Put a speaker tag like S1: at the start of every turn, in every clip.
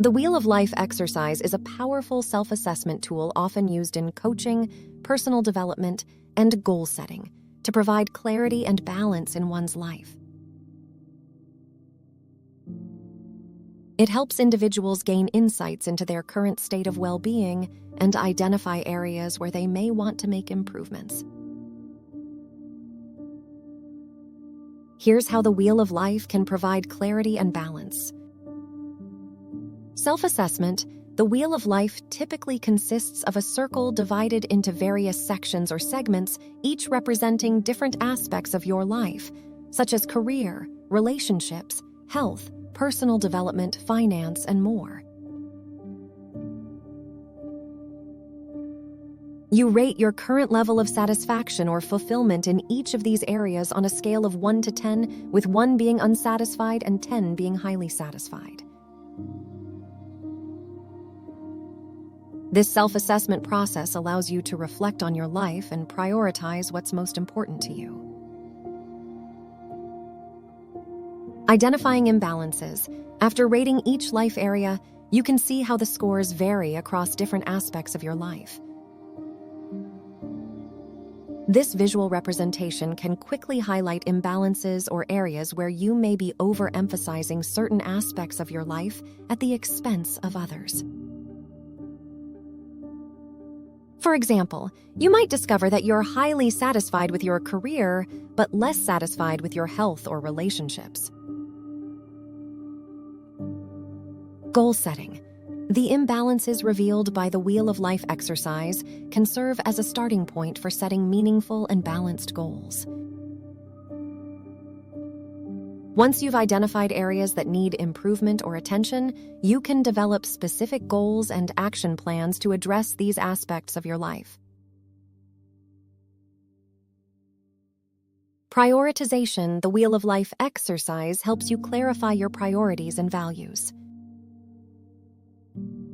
S1: The Wheel of Life exercise is a powerful self-assessment tool often used in coaching, personal development, and goal setting to provide clarity and balance in one's life. It helps individuals gain insights into their current state of well-being and identify areas where they may want to make improvements. Here's how the Wheel of Life can provide clarity and balance. Self-assessment, the Wheel of Life typically consists of a circle divided into various sections or segments, each representing different aspects of your life, such as career, relationships, health, personal development, finance, and more. You rate your current level of satisfaction or fulfillment in each of these areas on a scale of 1 to 10, with 1 being unsatisfied and 10 being highly satisfied. This self-assessment process allows you to reflect on your life and prioritize what's most important to you. Identifying imbalances. After rating each life area, you can see how the scores vary across different aspects of your life. This visual representation can quickly highlight imbalances or areas where you may be overemphasizing certain aspects of your life at the expense of others. For example, you might discover that you're highly satisfied with your career, but less satisfied with your health or relationships. Goal setting. The imbalances revealed by the Wheel of Life exercise can serve as a starting point for setting meaningful and balanced goals. Once you've identified areas that need improvement or attention, you can develop specific goals and action plans to address these aspects of your life. Prioritization, the Wheel of Life exercise, helps you clarify your priorities and values.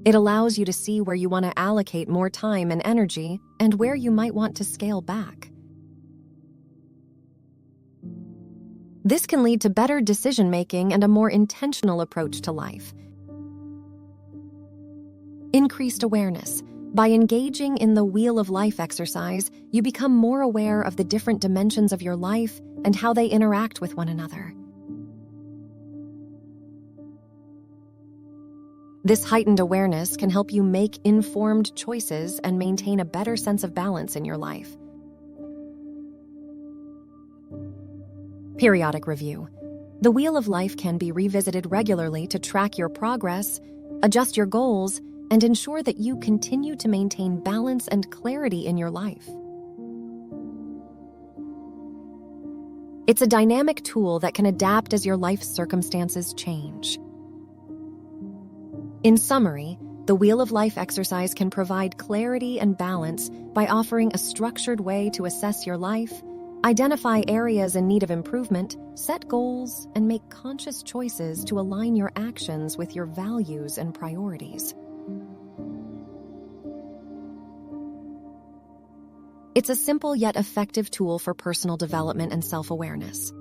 S1: It allows you to see where you want to allocate more time and energy and where you might want to scale back. This can lead to better decision-making and a more intentional approach to life. Increased awareness. By engaging in the Wheel of Life exercise, you become more aware of the different dimensions of your life and how they interact with one another. This heightened awareness can help you make informed choices and maintain a better sense of balance in your life. Periodic review. The Wheel of Life can be revisited regularly to track your progress, adjust your goals, and ensure that you continue to maintain balance and clarity in your life. It's a dynamic tool that can adapt as your life circumstances change. In summary, the Wheel of Life exercise can provide clarity and balance by offering a structured way to assess your life, identify areas in need of improvement, set goals, and make conscious choices to align your actions with your values and priorities. It's a simple yet effective tool for personal development and self-awareness.